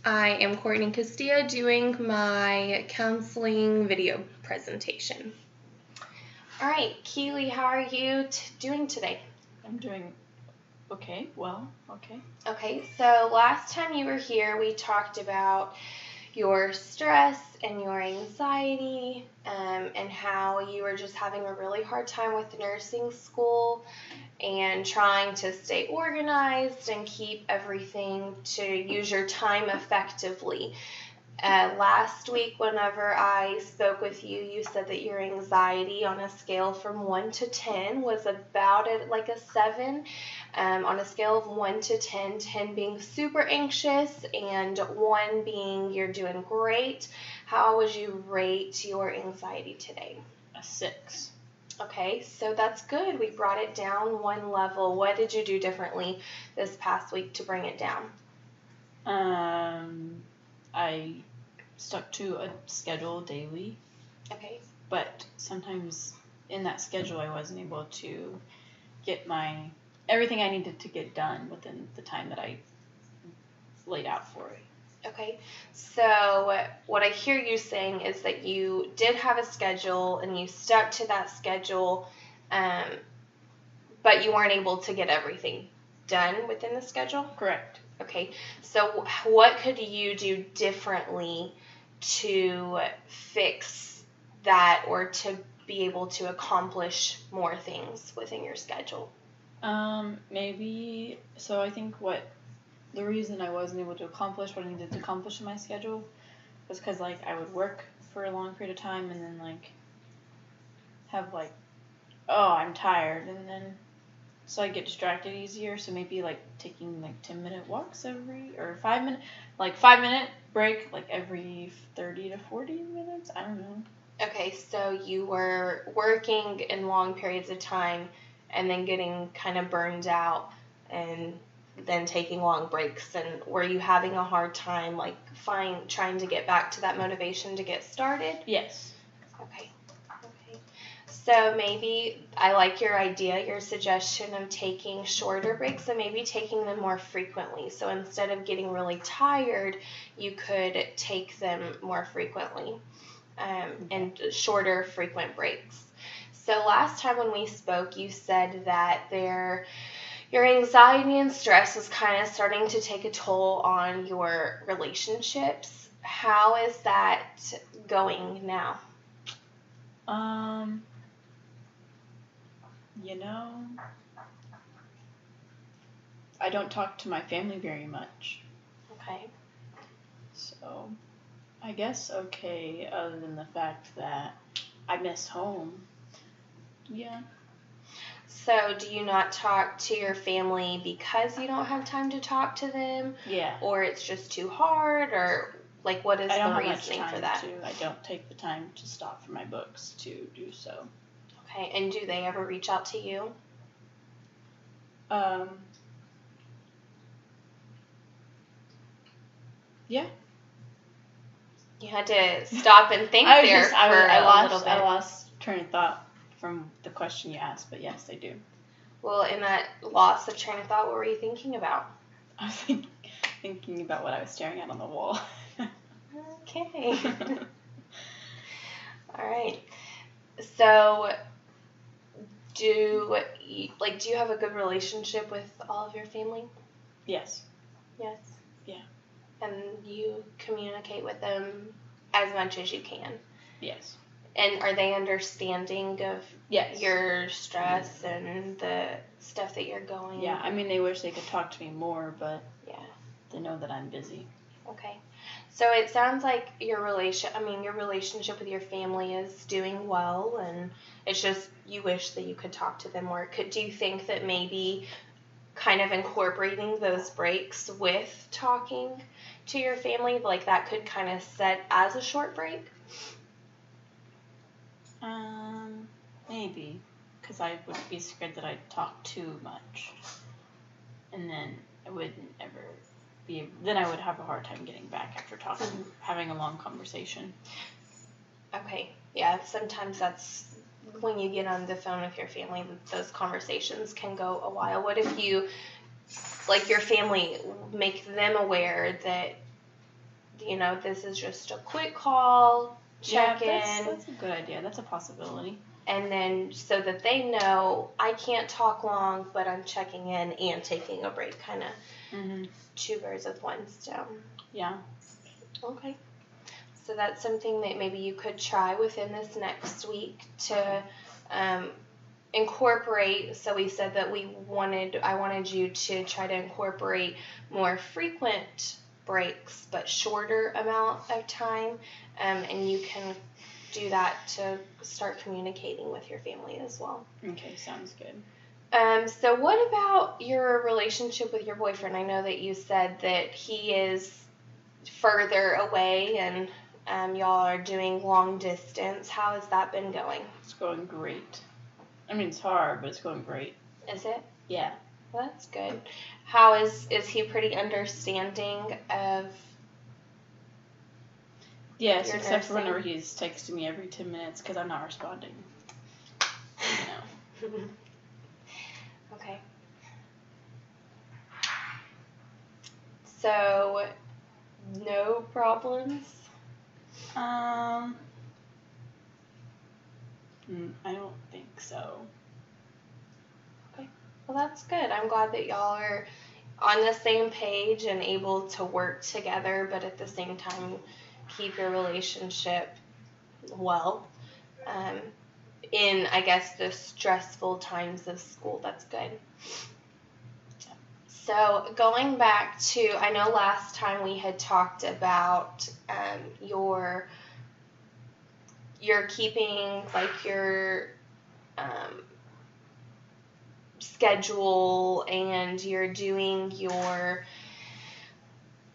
I am Courtney Castilla doing my counseling video presentation. All right, Keely, how are you doing today? I'm doing okay, okay. Okay, so last time you were here, we talked about your stress and your anxiety and how you were just having a really hard time with nursing school and trying to stay organized and keep everything to use your time effectively. Last week, whenever I spoke with you, you said that your anxiety on a scale from 1 to 10 was about at like a 7. On a scale of 1 to 10, 10 being super anxious and 1 being you're doing great, how would you rate your anxiety today? A 6. Okay, so that's good. We brought it down 1 level. What did you do differently this past week to bring it down? I stuck to a schedule daily. Okay. But sometimes in that schedule I wasn't able to get everything I needed to get done within the time that I laid out for it. Okay, so what I hear you saying is that you did have a schedule and you stuck to that schedule, but you weren't able to get everything done within the schedule? Correct. Okay, so what could you do differently to fix that or to be able to accomplish more things within your schedule? Maybe, so I think the reason I wasn't able to accomplish what I needed to accomplish in my schedule was because, I would work for a long period of time and then, have, oh, I'm tired, and then, so I get distracted easier, so maybe, taking, 10-minute walks or 5-minute break, every 30 to 40 minutes, I don't know. Okay, so you were working in long periods of time and then getting kind of burned out and then taking long breaks, and were you having a hard time trying to get back to that motivation to get started? Yes. Okay. So maybe I like your idea, your suggestion of taking shorter breaks and maybe taking them more frequently. So instead of getting really tired, you could take them more frequently and shorter, frequent breaks. So last time when we spoke, you said that your anxiety and stress was kind of starting to take a toll on your relationships. How is that going now? I don't talk to my family very much. Okay. So, I guess okay, other than the fact that I miss home. Yeah. So, do you not talk to your family because you don't have time to talk to them? Yeah. Or it's just too hard? Or, what is the reasoning for that? I don't take the time to stop for my books to do so. Okay, and do they ever reach out to you? Yeah. You had to stop and think a little bit. I lost train of thought from the question you asked, but yes, they do. Well, in that loss of train of thought, what were you thinking about? I was thinking about what I was staring at on the wall. Okay. All right. So, do you have a good relationship with all of your family? Yes. Yes. Yeah. And you communicate with them as much as you can? Yes. And are they understanding of your stress and the stuff that you're going through? Yeah, I mean, they wish they could talk to me more, but yeah, they know that I'm busy. Okay. So it sounds like your relationship with your family is doing well, and it's just you wish that you could talk to them more. Do you think that maybe kind of incorporating those breaks with talking to your family, that could kind of set as a short break? Maybe, because I would be scared that I'd talk too much, and then I wouldn't ever then I would have a hard time getting back after having a long conversation. Okay, yeah, sometimes that's when you get on the phone with your family, those conversations can go a while. What if you, your family, make them aware that this is just a quick call, check in. That's a good idea. That's a possibility. And then so that they know I can't talk long, but I'm checking in and taking a break, kind of two birds with one stone. Yeah. Okay. So that's something that maybe you could try within this next week to incorporate. So we said that I wanted you to try to incorporate more frequent breaks, but shorter amount of time, and you can do that to start communicating with your family as well. Okay, sounds good. So what about your relationship with your boyfriend? I know that you said that he is further away and y'all are doing long distance. How has that been going? It's going great. I mean, it's hard, but it's going great. Is it? Yeah. Well, that's good. How is he pretty understanding of Yes, your except for nursing? whenever he's texting me every 10 minutes because I'm not responding. Okay. So, no problems? I don't think so. Okay. Well, that's good. I'm glad that y'all are on the same page and able to work together, but at the same time keep your relationship well. In, I guess, the stressful times of school. That's good. So going back to, I know last time we had talked about your keeping like your schedule, and you're doing your,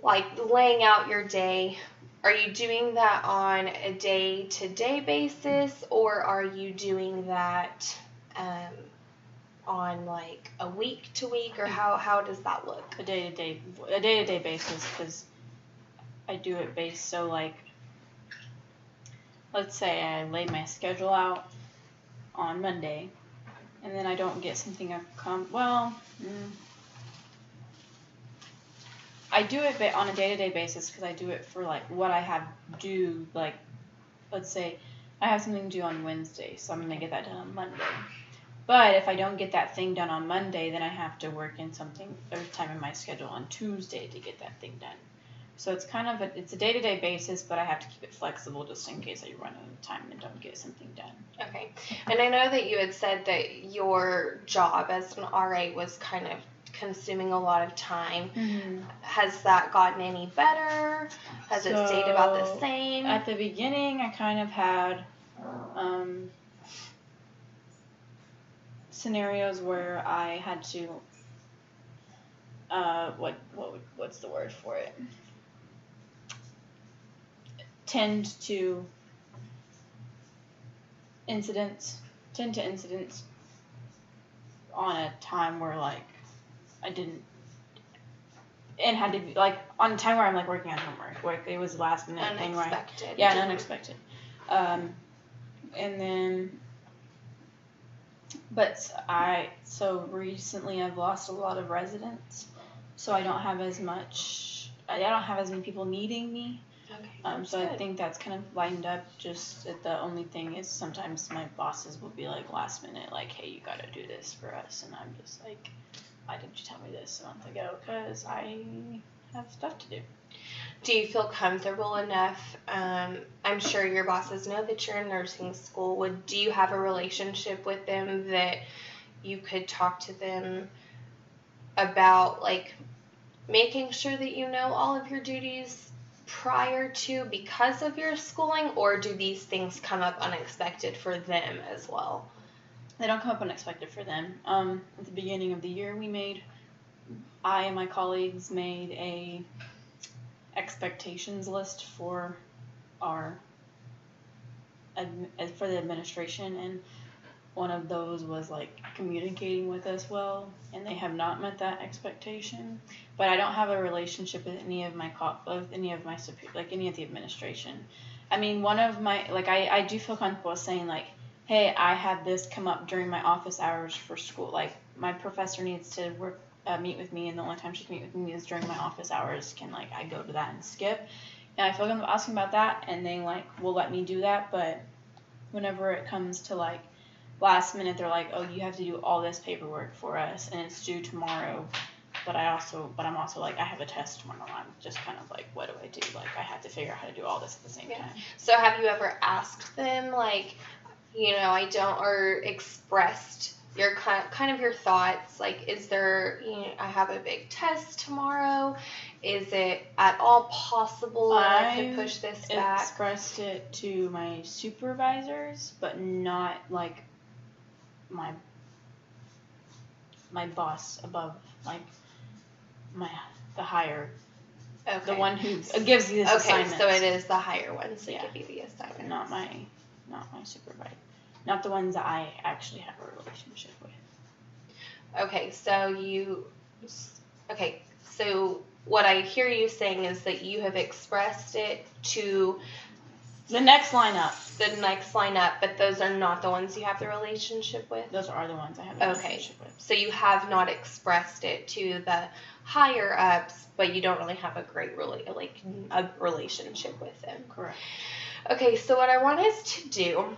like, laying out your day. Are you doing that on a day-to-day basis, or are you doing that on like a week-to-week, or how does that look? A day-to-day basis, because I do it based, so like, let's say I lay my schedule out on Monday, and then I don't get something I do it on a day-to-day basis because I do it for like what I have due, like, let's say I have something due on Wednesday, so I'm going to get that done on Monday. But if I don't get that thing done on Monday, then I have to work in something or time in my schedule on Tuesday to get that thing done. So it's kind of it's a day-to-day basis, but I have to keep it flexible just in case I run out of time and don't get something done. Okay. And I know that you had said that your job as an RA was kind of consuming a lot of time. Mm-hmm. Has that gotten any better? Has it stayed about the same? At the beginning, I kind of had scenarios where I had to what's the word for it? Tend to incidents on a time where like I didn't, and had to be like on a time where I'm like working on homework. Like it was last minute thing, right? Unexpected. Yeah, unexpected. And then, so recently I've lost a lot of residents, so I don't have as many people needing me. Okay. So I think that's kind of lined up. Just that the only thing is sometimes my bosses will be like last minute, like, hey, you gotta do this for us, and I'm just like, why didn't you tell me this a month ago? Because I have stuff to do. Do you feel comfortable enough? I'm sure your bosses know that you're in nursing school. Do you have a relationship with them that you could talk to them about, like, making sure that you know all of your duties prior to because of your schooling, or do these things come up unexpected for them as well? They don't come up unexpected for them. At the beginning of the year, I and my colleagues made a expectations list for for the administration, and one of those was like communicating with us well, and they have not met that expectation. But I don't have a relationship with any of my any of the administration. I mean, one of my I do feel comfortable saying like, hey, I had this come up during my office hours for school. Like my professor needs to meet with me, and the only time she can meet with me is during my office hours. Can I go to that and skip? And I feel like I'm asking about that, and they like will let me do that, but whenever it comes to like last minute, they're like, oh, you have to do all this paperwork for us, and it's due tomorrow. But I'm also like, I have a test tomorrow. I'm just kind of like, what do I do? Like, I have to figure out how to do all this at the same time. So have you ever asked them, like, I don't, or expressed your kind of your thoughts? Like, is there, I have a big test tomorrow. Is it at all possible that I could push this back? I expressed it to my supervisors, but not like my boss above, like the higher, the one who gives you this assignment. Okay, so it is the higher ones that give you the assignment. Not my supervisor, not the ones that I actually have a relationship with. Okay, so what I hear you saying is that you have expressed it to the next line up. But those are not the ones you have the relationship with? Those are the ones I have the relationship with. So you have not expressed it to the higher ups, but you don't really have a great a relationship with them. Correct. Okay, so what I want us to do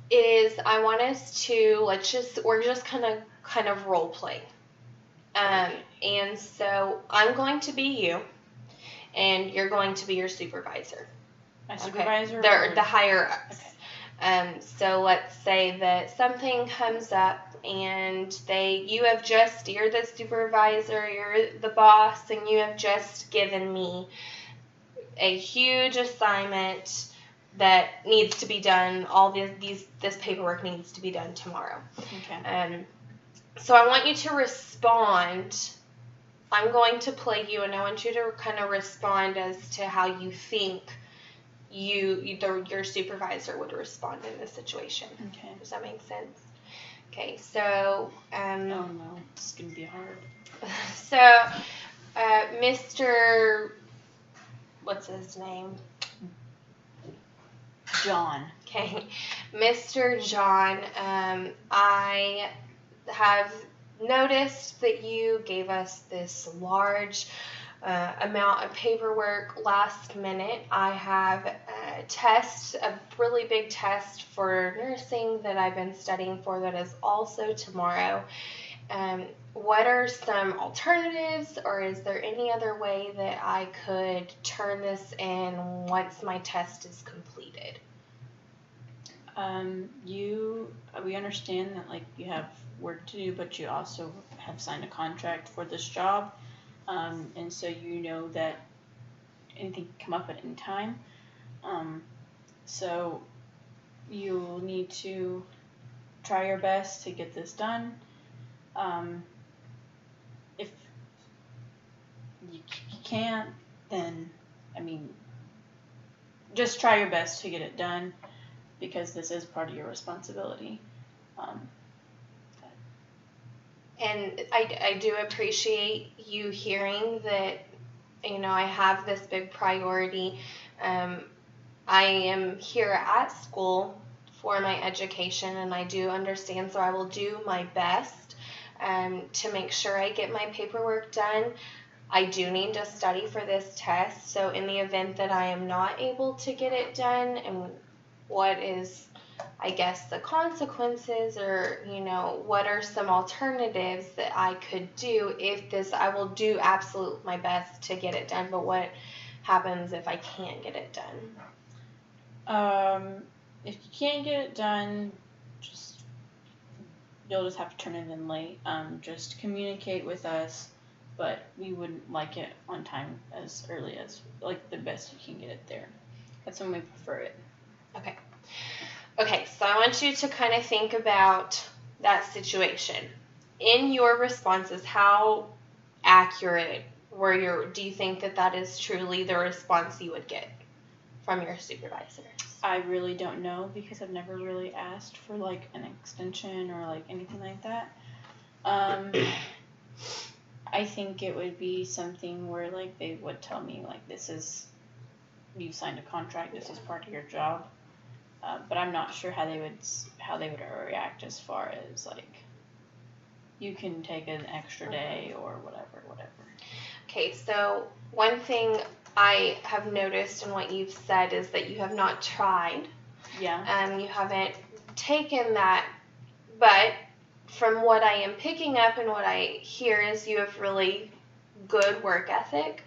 is we're just kind of role play. And so I'm going to be you, and you're going to be your supervisor. My supervisor? They're the higher ups. Okay. So let's say that something comes up and you're the supervisor, you're the boss, and you have just given me a huge assignment that needs to be done. All this paperwork needs to be done tomorrow. Okay. So I want you to respond. I'm going to play you, and I want you to kind of respond as to how you think your supervisor would respond in this situation. Okay. Does that make sense? Okay, so oh no, this is gonna be hard. So Mr. What's his name? John. Okay, Mr. John, I have noticed that you gave us this large amount of paperwork last minute. I have a really big test for nursing that I've been studying for that is also tomorrow. What are some alternatives, or is there any other way that I could turn this in once my test is completed? We understand that you have work to do, but you also have signed a contract for this job, and so that anything can come up at any time. So you'll need to try your best to get this done. If you can't, then just try your best to get it done, because this is part of your responsibility. And I do appreciate you hearing that, I have this big priority. I am here at school for my education, and I do understand, so I will do my best to make sure I get my paperwork done. I do need to study for this test, so in the event that I am not able to get it done, and what is, I guess, the consequences, or what are some alternatives that I could do I will do absolute my best to get it done, but what happens if I can't get it done? If you can't get it done, you'll just have to turn it in late. Just communicate with us, but we wouldn't like it on time as early as, the best you can get it there. That's when we prefer it. Okay, so I want you to kind of think about that situation. In your responses, how accurate do you think that is truly the response you would get from your supervisors? I really don't know, because I've never really asked for an extension or anything like that. I think it would be something where they would tell me you signed a contract, this is part of your job. But I'm not sure how they would react as far as you can take an extra day or whatever. Okay, so one thing I have noticed and what you've said is that you have not tried. Yeah. You haven't taken that, but from what I am picking up and what I hear is you have really good work ethic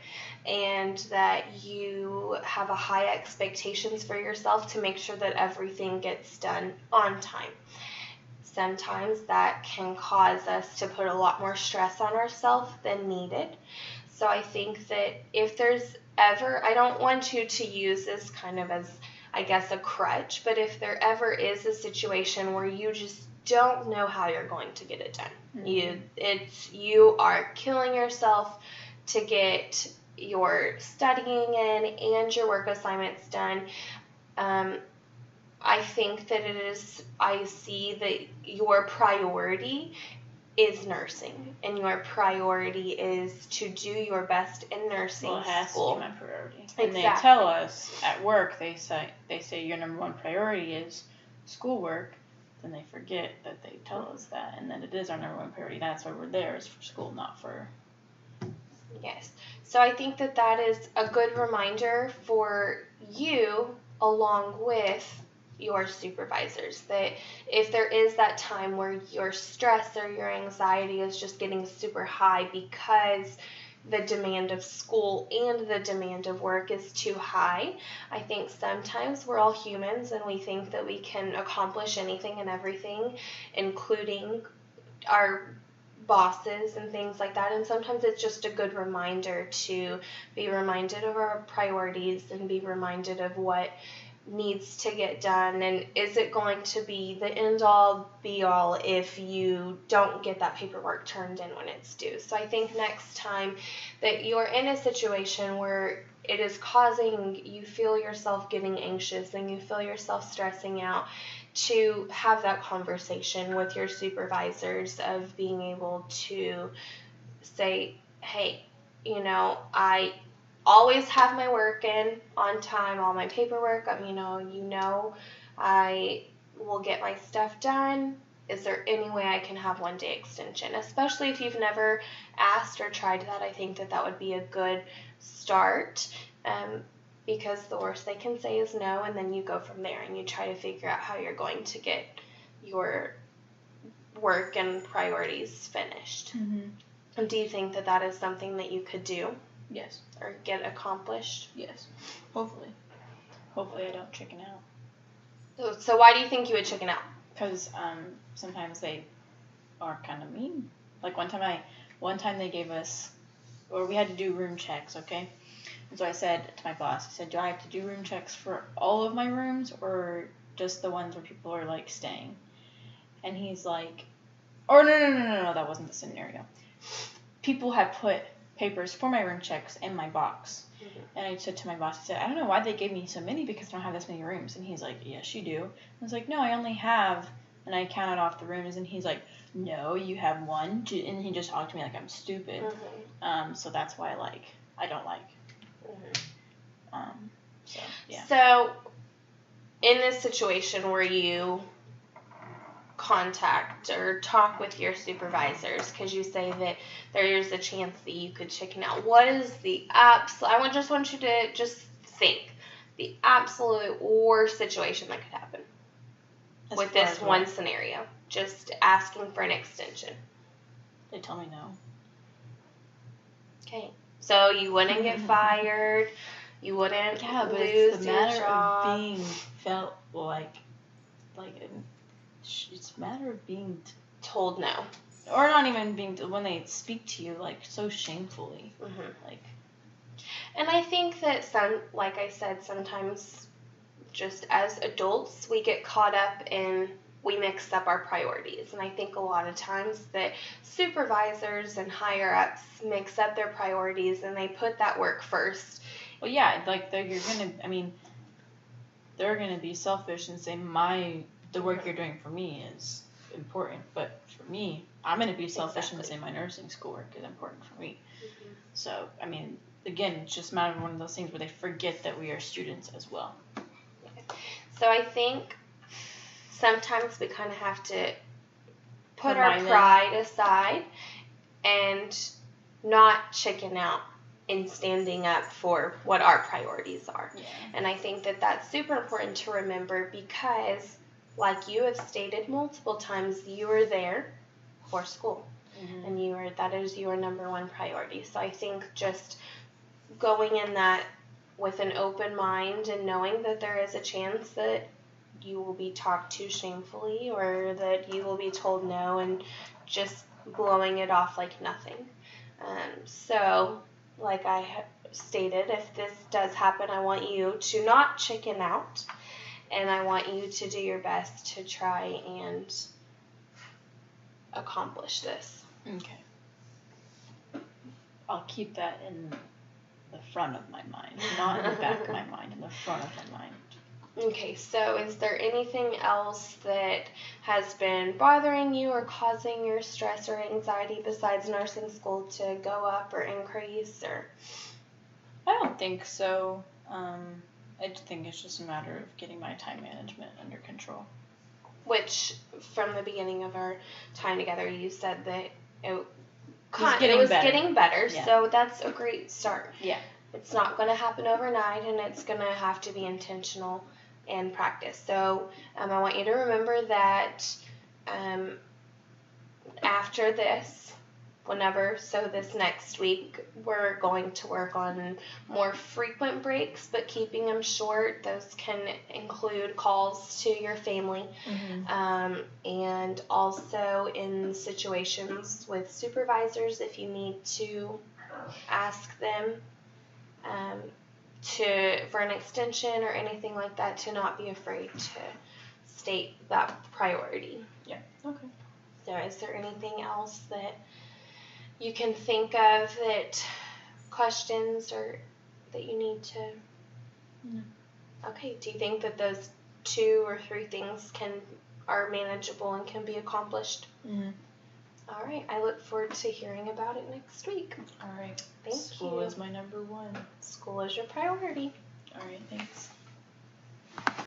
and that you have a high expectations for yourself to make sure that everything gets done on time. Sometimes that can cause us to put a lot more stress on ourselves than needed. So I think that if there's ever, I don't want you to use this kind of as, I guess, a crutch, but if there ever is a situation where you just don't know how you're going to get it done, you are killing yourself to get your studying in and your work assignments done, I think that I see that your priority is nursing, and your priority is to do your best in nursing Well, it has school. to be my priority. Exactly. And they tell us at work, they say your number one priority is schoolwork. Then they forget that they tell us that, and that it is our number one priority. That's why we're there, is for school, not for. Yes. So I think that is a good reminder for you, along with your supervisors, that if there is that time where your stress or your anxiety is just getting super high because the demand of school and the demand of work is too high, I think sometimes we're all humans and we think that we can accomplish anything and everything, including our bosses and things like that, and sometimes it's just a good reminder to be reminded of our priorities and be reminded of what needs to get done, and is it going to be the end all be all if you don't get that paperwork turned in when it's due. So I think next time that you're in a situation where it is causing you feel yourself getting anxious and you feel yourself stressing out, to have that conversation with your supervisors of being able to say, hey, I always have my work in on time, all my paperwork, I will get my stuff done. Is there any way I can have 1 day extension? Especially if you've never asked or tried that, I think that would be a good start, because the worst they can say is no, and then you go from there and you try to figure out how you're going to get your work and priorities finished. Mm-hmm. Do you think that is something that you could do? Yes. Or get accomplished? Yes. Hopefully I don't chicken out. So why do you think you would chicken out? Because sometimes they are kind of mean. Like one time they gave us, or we had to do room checks, okay? And so I said to my boss, do I have to do room checks for all of my rooms or just the ones where people are like staying? And he's like, no, that wasn't the scenario. People had put papers for my room checks in my box. Mm-hmm. And I said to my boss, I don't know why they gave me so many because I don't have this many rooms. And he's like, yes, you do. I was like, no, I only have, and I counted off the rooms. And he's like, no, you have 1, 2, and he just talked to me like I'm stupid. Mm-hmm. So that's why I don't like. Mm-hmm. So, yeah. So, in this situation where you contact or talk with your supervisors, because you say that there is a chance that you could chicken out, what is the I just want you to just think the absolute worst situation that could happen with this one scenario, just asking for an extension? They tell me no. Okay. So you wouldn't get fired, you wouldn't but lose it's the your matter job. of being felt it's a matter of being told no, or not even being when they speak to you so shamefully. Mm-hmm. And I think that like I said, sometimes just as adults we get caught up in, we mix up our priorities, and I think a lot of times that supervisors and higher ups mix up their priorities and they put that work first. Well, yeah, they're gonna be selfish and say the work you're doing for me is important, but for me, I'm gonna be selfish and say my nursing schoolwork is important for me. Mm-hmm. So, again, it's just a matter of one of those things where they forget that we are students as well. So I think sometimes we kind of have to put our pride aside and not chicken out in standing up for what our priorities are. Yeah. And I think that that's super important to remember because, like you have stated multiple times, you are there for school. And that is your number one priority. So I think just going in that with an open mind and knowing that there is a chance that you will be talked to shamefully or that you will be told no, and just blowing it off like nothing. So, like I stated, if this does happen, I want you to not chicken out, and I want you to do your best to try and accomplish this. Okay. I'll keep that in the front of my mind, not in the back of my mind, in the front of my mind. Okay, so is there anything else that has been bothering you or causing your stress or anxiety besides nursing school to go up or increase? Or I don't think so. I think it's just a matter of getting my time management under control. Which, from the beginning of our time together, you said that it was getting better. Yeah. So that's a great start. Yeah. It's not going to happen overnight, and it's going to have to be intentional and practice. So I want you to remember that after this, this next week, we're going to work on more frequent breaks, but keeping them short. Those can include calls to your family, and also in situations with supervisors, if you need to ask them for an extension or anything like that, to not be afraid to state that priority. Yeah. Okay. So is there anything else that you can think of, that questions or that you need to? No. Okay. Do you think that those 2 or 3 things are manageable and can be accomplished? All right. I look forward to hearing about it next week. All right. Thank you. School is my number one. School is your priority. All right. Thanks.